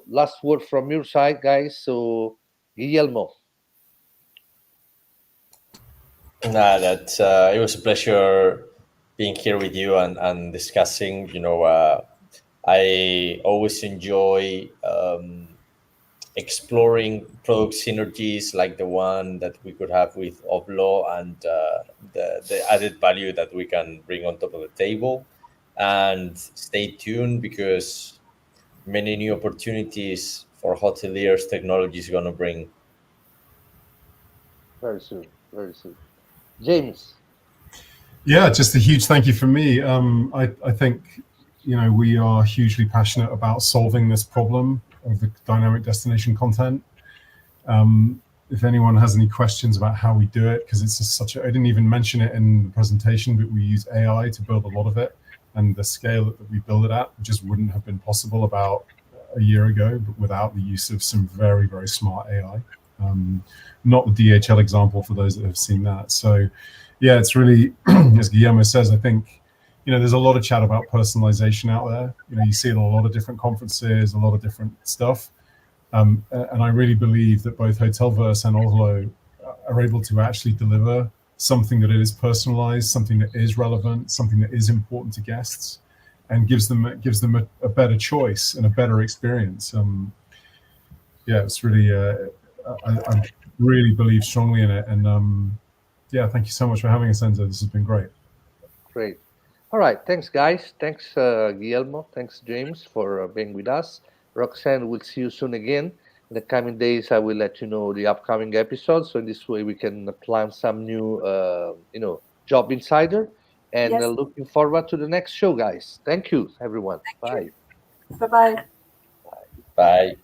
last word from your side, guys. So, Guillermo. It was a pleasure being here with you and discussing. I always enjoy exploring product synergies like the one that we could have with Ovlo and the added value that we can bring on top of the table. And stay tuned, because many new opportunities for hoteliers technology is going to bring. Very soon, very soon. James. Yeah, just a huge thank you from me. I think, we are hugely passionate about solving this problem of the dynamic destination content. If anyone has any questions about how we do it, because it's I didn't even mention it in the presentation, but we use AI to build a lot of it, and the scale that we build it at just wouldn't have been possible about a year ago, but without the use of some very, very smart AI. Not the DHL example for those that have seen that. So yeah, it's really, as Guillermo says, I think, there's a lot of chat about personalization out there. You see it in a lot of different conferences, a lot of different stuff. And I really believe that both Hotelverse and Ovlo are able to actually deliver something that is personalized, something that is relevant, something that is important to guests, and gives them a better choice and a better experience. Yeah, it's really I really believe strongly in it, and yeah, thank you so much for having us, Enzo. This has been great. Great. All right. Thanks, guys. Thanks, Guillermo. Thanks, James, for being with us. Roxanne, we'll see you soon again. In the coming days, I will let you know the upcoming episodes. So in this way, we can plan some new, Job Insider. And Yes. looking forward to the next show, guys. Thank you, everyone. Bye. Bye-bye. Bye.